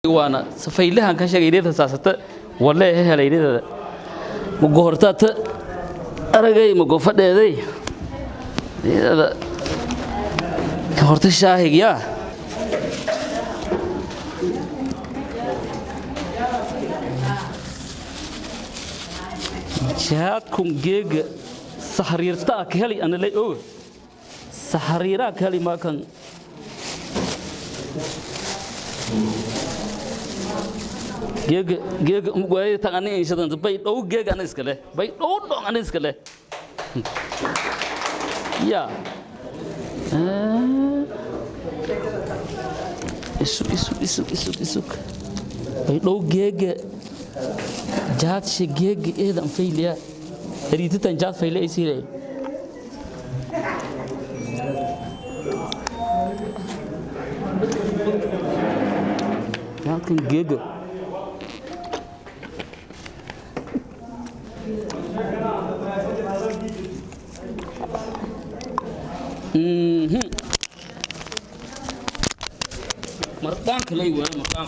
وانا سفيلها كان شيء يريد ساسته ولا هي هلا يريد مقهرتات أرجعي مقفدة ذي هذا كهرت الشاهق يا شهادكم جيج سحريرتك هلي أنا لي أول سحريرك هلي ما كان جيج مقاية تاني إيش هذا بيت أو جيج أنا إسكله بيت أو دون أنا إسكله يا إسوك بيت أو جيج جات شيء جيج إيه ده فيليا ريت تنجات فيليا إيشيله لكن جيج مرقان كلي ولا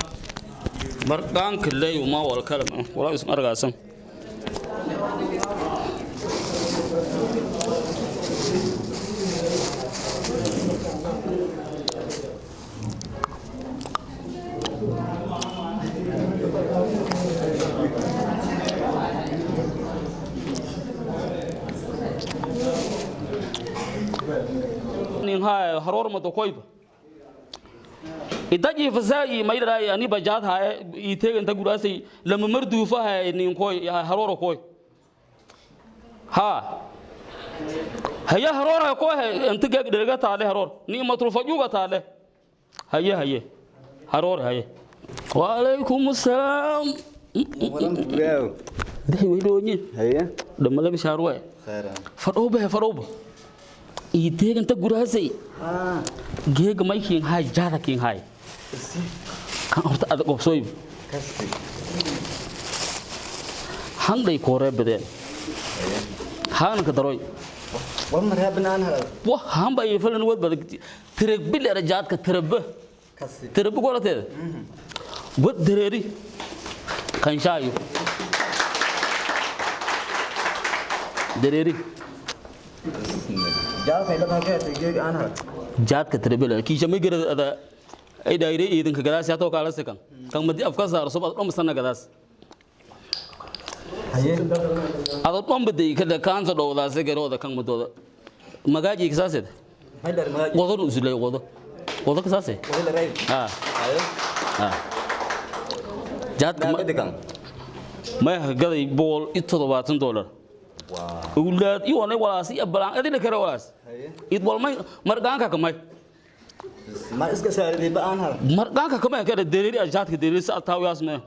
مرقان كلي وما ولا كلام ولا اسم أرجاسم هاي هرور متوقيب إداجي فزاي ما يدري أني بجاد هاي يتيجي أنت قراسي لما مردو فها إني كوي هرور كوي ها هي هرور كوي أنت جاك درجة عليه هرور ني ما ترفعوا عليه هي هرور هي وعليكم السلام ده ويدوني هي لما لبي شاروي فروبه إيتيك أنت قراسي جيك ما يكين هاي جادا كين هاي كان أرتا أدق أبصوي هان لي كورة بدين هان كدروي ومرها بنانها واه هان بيجي فلان ود بدك ترب بيل رجعت كترب ترب قولة تيد ود دريري كان شايو دريري جاء في لما كانت تجي أنا جات كتربيل كي جمي غير هذا أي دايرة إيدن كجلاس يا تو كارس كان مدي أفكار صار صوب أم سنة جلاس هذا توم بدي كده كان صار ولا سكر ولا كان مدو مجاجي كساسة وضو نزله وضو كساسة جات ما هكذا يبول $200 أولاد يوانا واسي أبلان أدينا كره واس يتبول ما مرقان كماي ما إسكت سعر بأنها مرقان كماي كده دريري أجات كدريري سألتاوي اسمه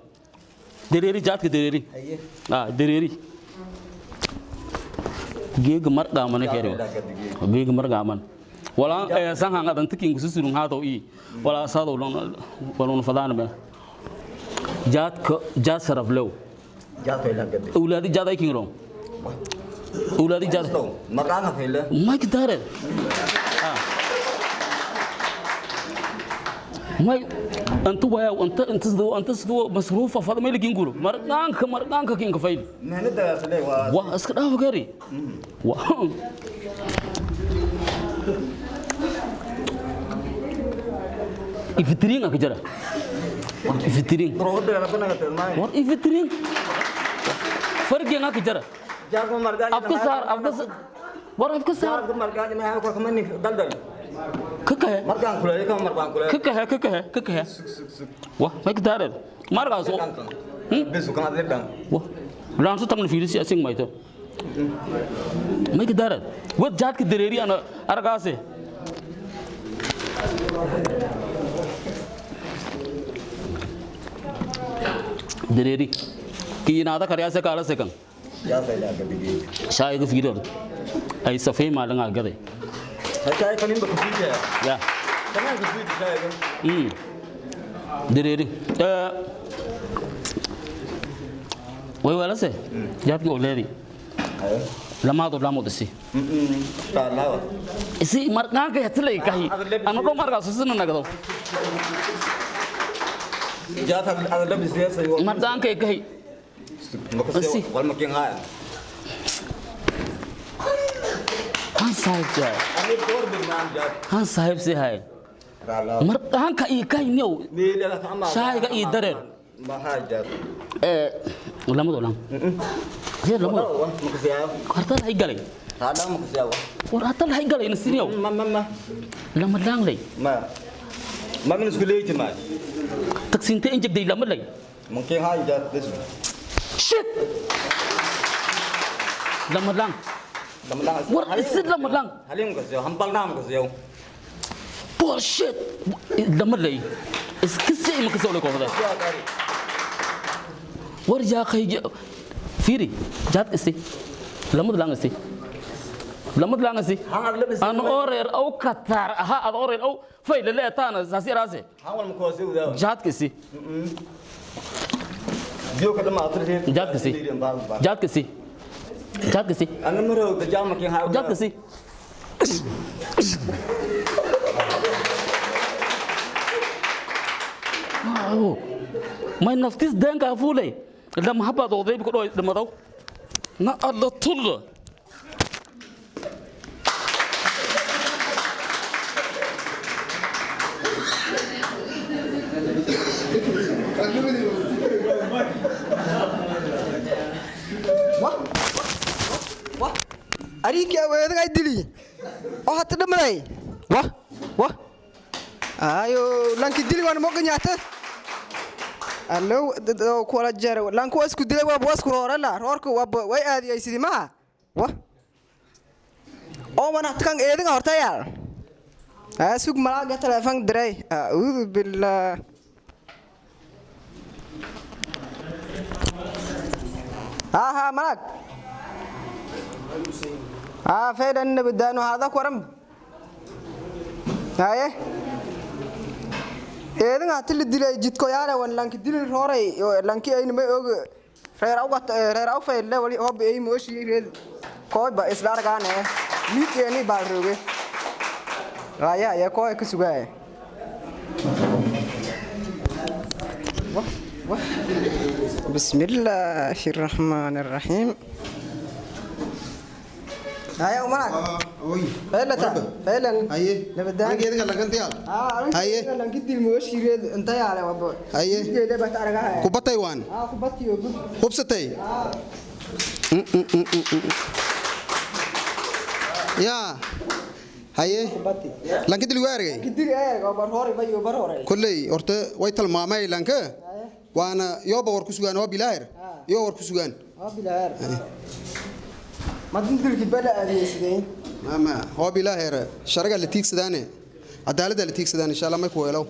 دريري جات كدريري دريري جيج مرقان مانه كيرو جيج مرقان ولا سان هذا أنت كين كسرون هذا إيه ولا سادو لون فدان به جات سرف لو أولادي جات أي كينغرو أولادي جات مرقان فيله ما كتاره ما أنتوا ويا أنت سدوا مصروف فهذا ما يلقين قولوا مرقان كين كفايل نحن ده فيله واه أسكت أفكاري واه إفترين أكجرا إفترين تروح ده apa nak termain واه إفترين فرق yang أكجرا jago marganya أفكار jago marganya mah aku kemana dal ككه margang kulai kamu margang kulai ككه واه ما كتاره مرقان سو besok kan ada dang wah langsung taman virus asing mah itu ما كتاره buat jahat ke dereri anak argase dereri kini ada karya sekala sekang ya file agak digi saya itu video ay safai malang agak deh saya kan ini berkumpul ya karena berkumpul saya kan dereri wai wala se jahat ke oleri lama tu sih tak lawa isi marga ke hatle kahi anu ko marga susun na gado جات على لبس سياسي مردان كي كهي مكسي والمكين هاي هان صاحب جاي أنا بقول بالنام جات هان صاحب سي هاي مردان كي كهي نيو ميل لا تما شاي كي درر ما هاي جات لما دولان هي لما مكسي هرتا هاي قالي هذا مكسي ورهتا هاي قالي نسينيو ما لما دان لي ما من سكوليت ما تكسينتي انجك دي لما لي ممكن هاي جات بس شيت لما دان ور اسد لما دان هلي مكسي هم بالنا مكسي بولشيت لما لي اسكسي مكسي ولا كوفدا ورجع خي فيري جات اسي لما دان اسي لما دان اسي انا اورير او كتار ها اورير او فايل لا تانا ساسي راسي هاول مكوسي ودا جات كسي ديو كده ما أطرحين جات كسي جات كسي جات كسي أنا مرة تجامع كين هاي جات كسي واو ما نفتيس دنكا فولي لما هبا دوبي بكرو لما دو نا الله تولغ أريك يا ولد قاعد دلي أو حتى دمري واه أيو لانك دلي وأنا ممكن يعتر ألو كولا جرا لانك واسكو دلي واب واسكو رورا لا روركو واب واي أدي أي سيدي ما واه أو أنا تكان إيدين أورتايال أسوق ملاك تلفون دري أعوذ بالله ها ملاك فعلا بدانو هذا كورم هاي إذن هاتل دلي جدكو يانا وان لانك دلي روري لانك أين ما يوغ رير أو فعل لا ولي هو بأي موشي ريد كوي بإسلار كان ميت يعني باروغي يا كوي كسوغاي بسم الله الرحمن الرحيم هاي أمك فعلا فعلا أيه نبدأ أنا كده كلا كنت يال أيه أنا كده الموش يريد أنت يا على بابا أيه كده بتعرفها كوبا تايوان كوباتي يوبي خبزتي يا هاي كوباتي لانك دلوا يارجي كده إيه برهوري بيجي برهوري كلي أرت ويتل مامي لانك وأنا يوبا وركسوغان هو بلاهر يو وركسوغان بلاهر ما تنزل كبلا هذه سدين ما هو بلاهر شرقة اللي تيك سداني عدالة اللي تيك سداني إن شاء الله ما يكوي له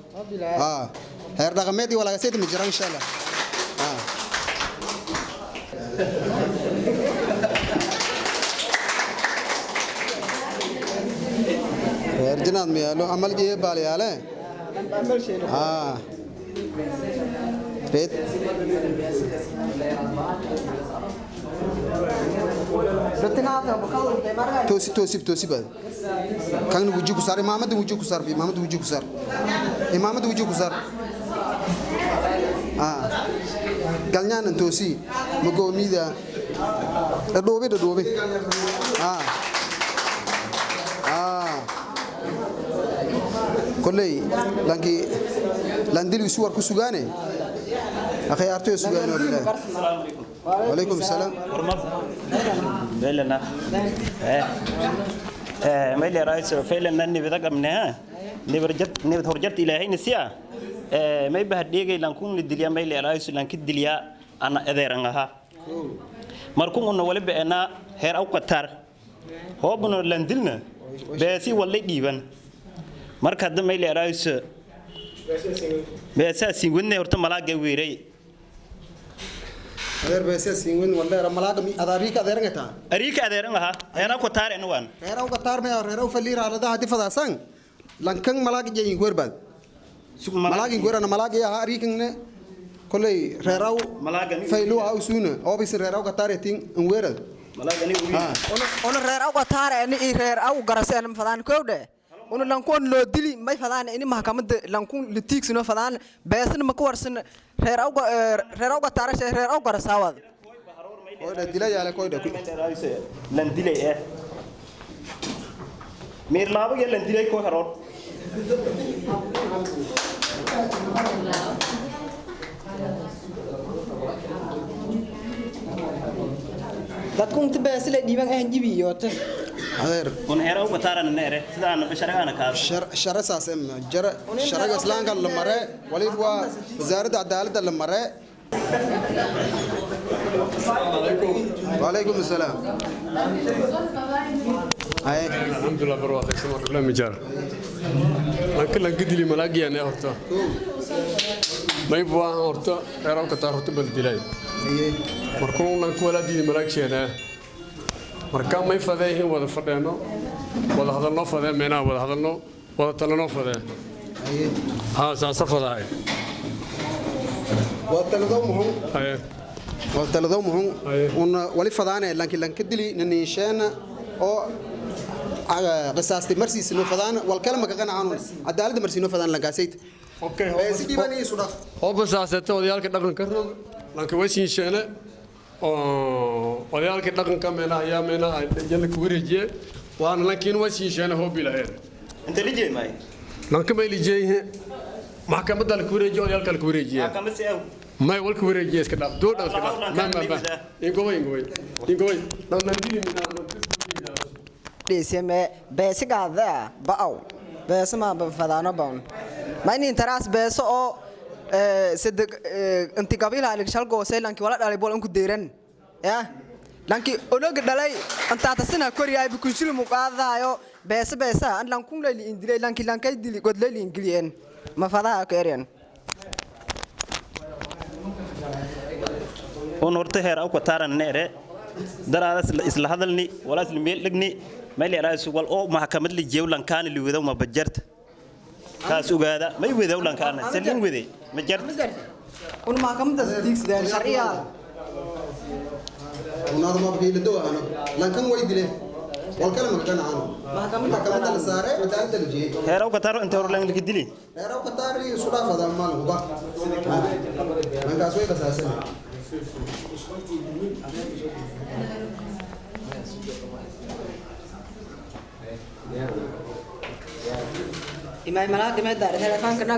هير رقمتي ولا سيد مجران إن شاء الله هير جناد ميالو عمل جيه بالي عليه ريت توسي بعد كان وجهك صار إمامة وجهك صار في إمامة وجهك صار إمامة وجهك صار قالنا أن توسي مقومي ذا دوبي كلي لانكي لانديل يسوار كسوغاني أخي أرتو يسوغاني والله وعليكم السلام فعلا ما اللي رئيس فعلا أني بتقم منها نبت هرجت إلى هين السيا ما يبهد ديجي لانكون الدليا ما اللي رئيس لانك الدليا أنا أذيرنها مركون إنه ولا بأنا هير أو قطار هو بنو لاندلنا بس والله ديبان marka hadda may leerayso beesasi wadnay horta malaaga weeray adeer beesasi wadn wallahi malaaga mi adarika adeerngata arika adeerangaha ayna ku taareen waan reeraw ka taar me reeraw faliir alada hadi fadaasan lankan malaaga jeeyin gorbad malaaga gorana malaaga ya arikinne kolay reeraw malaaga faylu ha usuna oo bis reeraw ka taaretin in weerad malaaga ni ona reer aw qataare ani reer aw garaseen fadaan koowde una lankun loo dili may fadaan in maxkamadda lankun litiigsino fadaan beesna ma ku warsan reer awga taariikh reer awga rasaawad koyda dila yaale koyda lan dilay meer laabo ya lan dilay ko harood dadkun tibeesle diiban aan jibiyote adeer on heraw ka taaran neere sidaan basharagana ka shara saasem jara sharaga islaanka la mare waliba waa wasaaradda cadaaladda la mare وعليكم السلام هاي الحمد لله برواقي سمر لا مجار لكن قد لي ملاقي انا هرتا ما يبغى هرتا يراو كتار هرتا بالدلاي مركون لك ولا دي ملاقي انا مركا ما يفديه ولا فدانو ولا هذا لو فدا منا ولا هذا لو ولا تلنو فدا ها سافر هاي وتلدومهم وتلدومهم ولي فدانه لكن كدلي ننيشانا او قصاصتي مرسي سنو فدان والكلمه كقنعانون عدالة مرسي نو فدان لقاسيت اوكي سيدي بني سوداف هو بس اساته وديالك دقن كرم لكن وشين شانه وديالك دقن كمنا يا منا جلك وريجي وانا لكن وشين شانه هو بلا هير انت اللي جاي معي لكن ما اللي جاي محكمة الكوريجي وديالك الكوريجي كم سيو ما يقول كوريجي اسكت دور اسكت ما ينقوي لو نندي من ديسيمه بيسغادا باو بيسما بفدانو بون ما اني تراس بيسو او صدق انت قبيله عليك شالغو سيلانكي ولا دالي بول انكو ديرن يا لانكي اولوغ دالاي انت تسنا كوريا بكوشل مقادايو بيسا ان لانكون لي اندري لانكي ديلي قد لي انجليان ما فدا كيرين on horta heer aw ka taaran neere daraas isla hadalni wala isla meel dhigni meel yaraas wal oo maxkamad li jeewlan kaan li wada ma bajarta kaas ogaada may wada wlan kaan salin wada ma jarta un maxkamadda diigsadaan sharciya ونادى ما بقي لدوا أنا لكن وايد له والكلام كقنعانون محكمة السارة عدالة الجي heer aw ka taaro inta hor lang dili يراو كتاري سوداف هذا المال هو من كاسوي بساسن imay malaad imay dar telefoon kana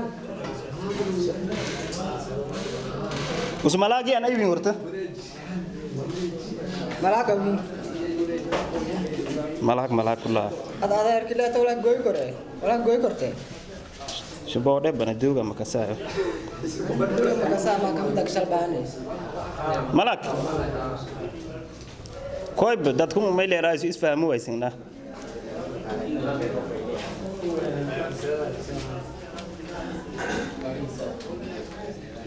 usmalagi ana ibin horta malaad awin malak kula ada erkila tawla goy kore wala goy korte shubode bana duuga makasaayo makasama kam daksal baane malak koy dadku may leeyahay isfahmu waysinna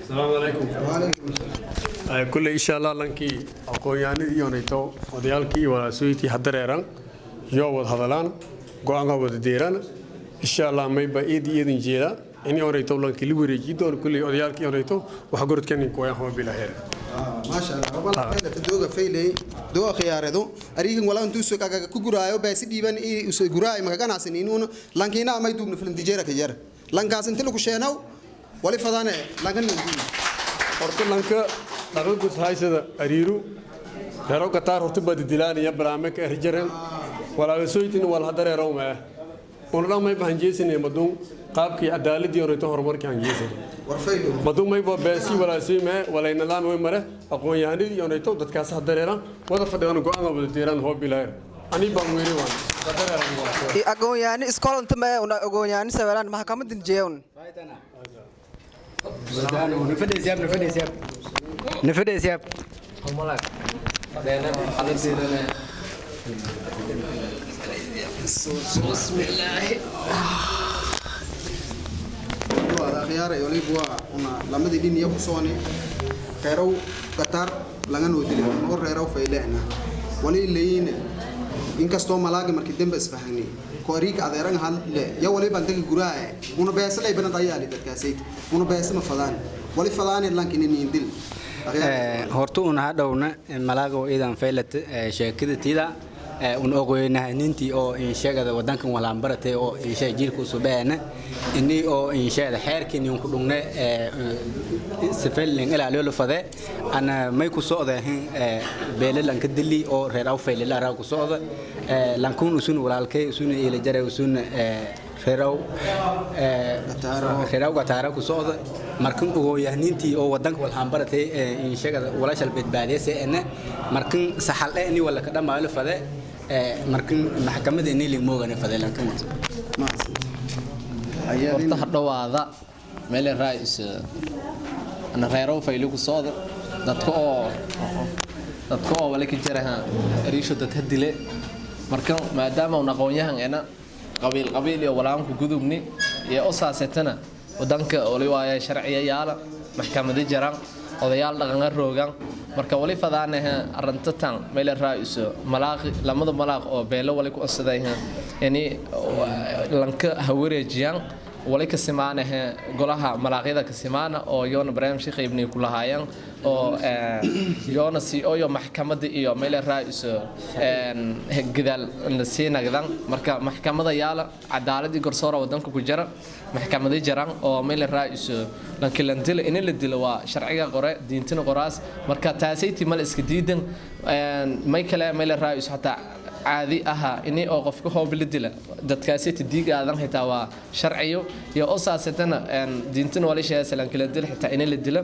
السلام عليكم وعليكم كل إن شاء الله لانكي أقوياني يونيتو وديالكي ولا سويتي حدريران يو هذلان قوانا وديران إن شاء الله ما يبقى إيدي جيلا إني يونيتو لانكي لوريجي دور كل وديالكي يونيتو وحقرت كاني قويان هو بلا هير ما شاء الله ربنا فيلا تدوغا فيلي دوغا خياردو أريكن ولا أنتو سو كاكا كوغرايو بس ديبان إي سو غراي ما كان عسنينون لانكينا ما يدوب نفلن ديجيرا كجير لانكاسن تلو كشيناو ولي فدانه لانكن horta lanka dhaqanku haysada ariiru heero ka taar horta bad dilaan iyo barnaamij ka hirjareen walaal sooytin wal hadareero ma oo dhamay bahanjeesin madun qaabkii cadaaladii oo inta horumarkii hanjeesin warfaydo madun may baasi walaal siime walaal nidaam way mare aqoon yahanidii oo inta dadkaas hadareeran wada fadhiyaan go'aan wada diiraan hoo bilaayr ani baan weeri waan hadareeran aqoon yaani iskool inta ma aqoon yaani sawalan maxkamadda jeeyon نفدي سياب هملاك بسم الله هذا خيار يولي بوا أنا لما دي دنيا بسوني كيرو قطار لعن ودري نور كيرو فيلهنا ولي لين إنك استوى ملاك مركدين بس فهني كوريك أذيران هال لا يا ولي بنتك جراء ونا بيحصل أي بنا ضيالي تكاسيت ونا بيحصل مفلان ولي فلان لكن يندل horta una hadhowna malaaga iidan faylat sheekada tida un ogoynahanintii oo in sheegada wadankan walaan baratay oo in shay jiilku subeena inii oo in sheegada xeerkii ku dhugne sifeelin ila loo fade ana may ku socdaahin beelalan ka dili oo reer aw faylila ra ku socda lankun usun walaalkay usun ila jaray usun reeraw gataara ku socda markan ogoyahnintii oo wadanka walaan baratay in sheegada walaashal badbaadiyay ana markan saxal ee wala ka dhamaalo fade markan maxkamadda inii li moogana fadlan kan horta hadhawaada meel raa'is ana reerow fayli ku socda dadka oo wala ka jaraha ariisho dad hadile markan maadaama uu aqoonyahan ena qabiil iyo walaan ku gudubni iyo osaasetana wadanka oo liwaaya sharciya yaala maxkamadda jaran odayaal dhaqan roogan marka wali fadaanaha arintatan meel raa'is lamada malaaq oo beelo wali ku asadayha yani lanka hawareejiyan wali ka simaanaha golaha malaaqyada ka simaana oo yoona Ibrahim Sheekh ibn kulahayan oo yoona si oo maxkamadda iyo meel raa'is gadaal nasiinagdan marka maxkamadda yaala cadaaladii garsoora wadanka ku jira maxkamadda jaran oo meel raa'is lanka landil in la dilo waa sharciga qore diintina qoraas marka taasaytii mal iska diidan may kale meel raa'is hatta caadi aha inii oo qofka hoob la dila dadkaasi diigaadan xitaa waa sharciyo iyo osaasatana diintan wali sheesalan kala dil xitaa in la dila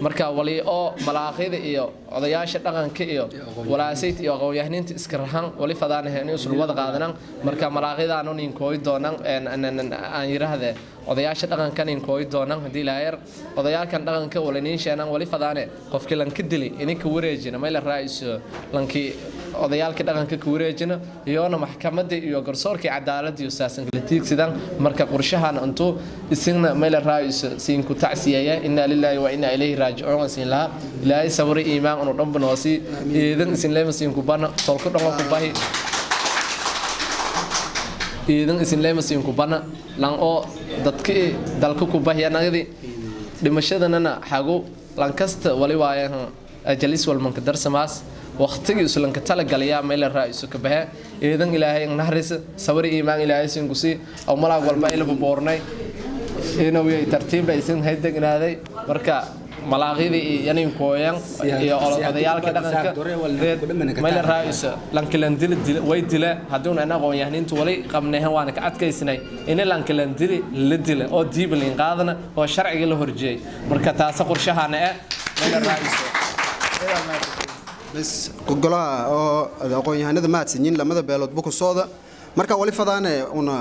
marka wali oo malaaqida iyo odayaasha dhaqanka iyo walaasayt iyo aqoon-yahaninta iska rahan wali fadaanaha inay usul wada qaadanaan marka malaaqida aanu nin kooy doonaan aan yiraahdo odayaasha dhaqanka nin kooy doonaan hadii la yar odayaalkan dhaqanka wala nin sheenan wali fadaane qofkii lan ka dilay inay ka wareejina meel raa'is lankii odayaalka dhaqanka ku wareejina iyona maxkamadda iyo garsoorka cadaaladda iyo saasan kala tiigsidan marka qorshahan intuu isna meel raa'is siin ku tacsiyaya inna lillahi wa inna ilayhi raaji'uun siin la ilaahay sabri iimaan oo dhanban wasi iidan isin leema siin ku bana tolku dhango ku bahi iidan isin leema siin ku bana lan oo dadkii dalka ku bahiyanagdi dhimashadana xagu lan kasta wali waayahan ajalis wal man ka darsamaas waqtigii islanka tala galaya meel raa'is ka bahe eedan ilaahay nahris sabri iimaan ilaahay sin gusi aw malaag walba ilaa boornay inuu yahay tartiib ay sin haydegnaaday marka malaaqidii yani kooyan iyo odayaalka dhaqanka meel raa'is lankilan dil way dila haddii aan aqoon-yahanintu wali qabnayn waan ka adkaysnay in lankilan dil la dila oo diiblin qaadana oo sharciga la horjeey marka taas qorshahana meel raa'is بس قلها أو أقول هنا ما تسنين لما ذا بيلود بوك الصودا مركا ولي فضانة أنا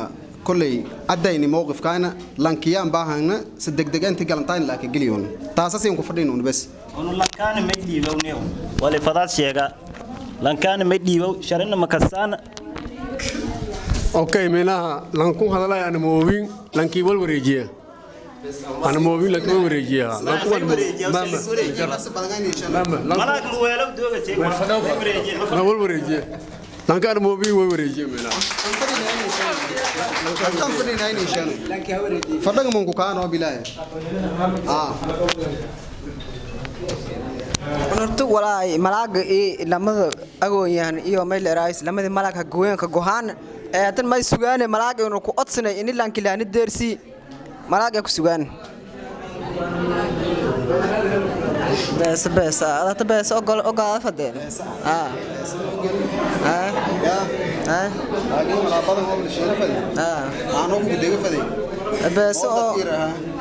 كلي عديني موقف كائنا لانكيان باهنا صدق دقان تقلنتين لكن قليون تاساسين كفرينون بس أنا لانكان مدي بونيو ولي فضات شيئا لانكان مدي بو شرنا مكسان اوكي منها لانكون هذا لا انا موين لانكي والوريجيه أنا موبيل لك وريجيها لكن ملاك الوالد دوغا شيء أنا وريجيه لكن أنا موبيل وريجيه منا كم فرين هاي نيشان فردنا مونكو كانوا بلاي horta walaay malaag ee lamada agoon iyo meel raa'is lamada malaag ka gooyan ka gohan ee tan may sugaane malaag inuu ku odsanay in lankilaani deersi malaag ku sugan بس هذا بس أقول فدين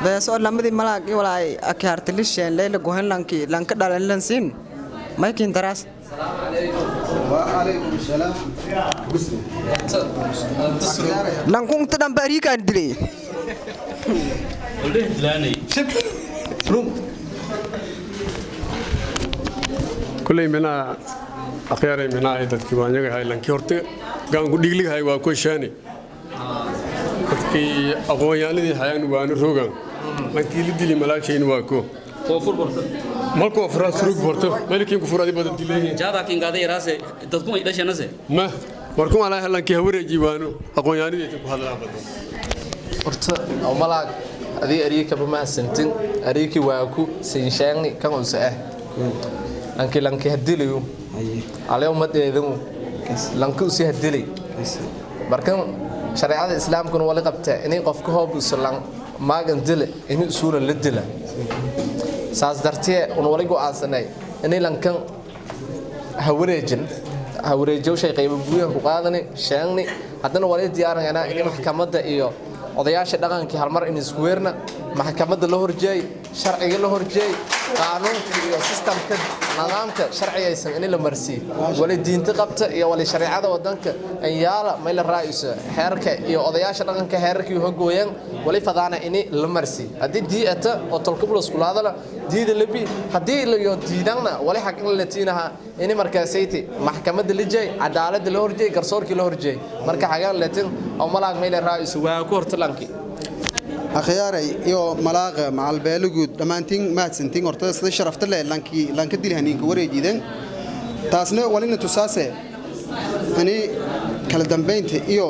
بس لما دي ملاك ولا أكيرت ليشين ليل جوهن لانك دارن لنسين ما يمكن تراس وعليكم السلام لانكون تدم بريكا دري وليه دلاني كل منا أخيرا منا هيدا كيوانيا هاي لانكي هرت كان قديك لي هاي واقوي شاني كي أقويا لي هاي نوان روغان لانكي لي دلي ملاك شيء نواكو كوفر برضه مالكو أفراس روغ برضه مالكين كفر هذه بدل دليه جابا كين قاعد يراسه تذكرون إيش نسه ما وركم على لانكي هوري جيوانو أقويا لي تبغى هذا بدل horta oo malaag adii ariika bama santin ariiki waaku sinshaani kan uu saah lanki hadiliyo aleeyo madeedan lanku si hadilay markan shariicada islaamkuna wali qabta inay qofka hoob u salan maagan dile inuu suura la dila saas dartee un wali go'aansanay inay lankan hawareejo shay qayb buuyan ku qaadanay sheegni haddana wali diyaaranayna in maxkamadda iyo odayaasha dhaqanka halmar in isku weerna maxkamadda la horjeey sharciga la horjeey qaanuunka iyo systemka nidaamka sharciyaysan in la marsiyo wali diinta qabta iyo wali shariicada wadanka ayaala meel raayis xeerka iyo odayaasha dhaqanka xeerkii hogooyan wali fadaana in la marsiyo hadii dii'ata oo tolkubul isku laadala diida labi hadii la yo diidana wali xaq in la tiinaha in markaasayti maxkamadda la jeey cadaalada la horjeey garsoorkii la horjeey marka xagaan latin oo malaag meel raayis waa ku hortalanki akhyaaray iyo malaaqa macal beelaguud dhammaantiin mahadsantiin horta sida sharafta leh lanka dilhaniinka wareejidan taasna walina tusaase ani kala dambeynta iyo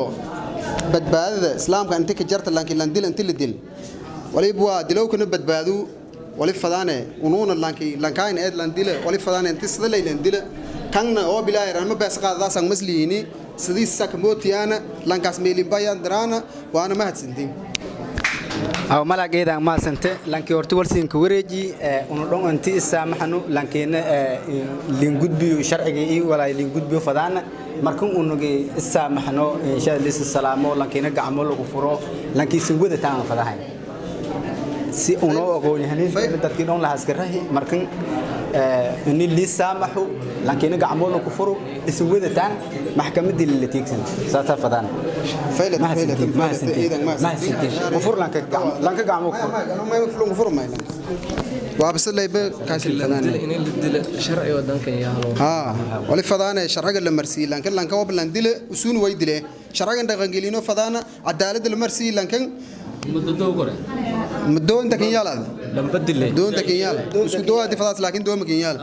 badbaadada islaamka inta ka jarta landil inta la dil waliba waa dilowkana badbaadu wali fadaane unuuna lankayn eed landila wali fadaane inta sida landila kanna oo bilaahi rama bees qaadaasan masliini sidii sakmootiyaana lankaas meelin bayan darana waana mahadsantiin أو ملاك إذا ما سنت لانكي أرتولسين كوريجي ونرون أنتي السامحنو لانكينا لينجود بيو شرعي ولا لينجود بيو فدانا مركون ونجي السامحنو إن شاء الله السلام لانكينا قعمل وكفرو لانكي سنجود تاعنا فداهين si uno ogoon yahay dadkii doon la haskarahay markan in li saamaxo laakiin gacmoolo ku furo isu wadataan maxkamadii la tiigsan saata fadaan ma furo lanka gacmo ku furo ma waa bas leeyba kaasi fadaan in la dilo sharci wadankan yaalo wali fadaana sharciga la marsiin lanka wablan dile usuun way dile sharciga dhaqan gelino fadaana cadaalad la marsiin lankan مدون تكيال هذا لم بدل دون تكيال اسكو دوا دي فضات لكن دوا مكيال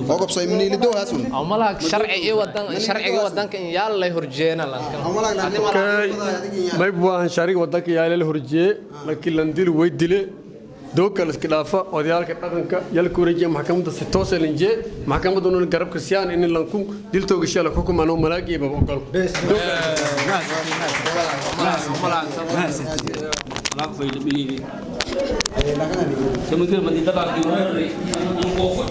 فوق بصي مني لدو هاسون او ملاك شرعي ودان كان يال لا هرجينا او ملاك ما يبغى شرعي ودان كان يال لا هرجي لكن لندل ويدله دوكل اسكلافا وديالك دقنك يال كوريجي محكمه ستوس لنجي محكمه دون غرب كريستيان ان لانكو ديلتو غشال حكم انو ملاقي بوقل Lagu fay lebih. Semua kita mesti dapat diurus. Ini kok.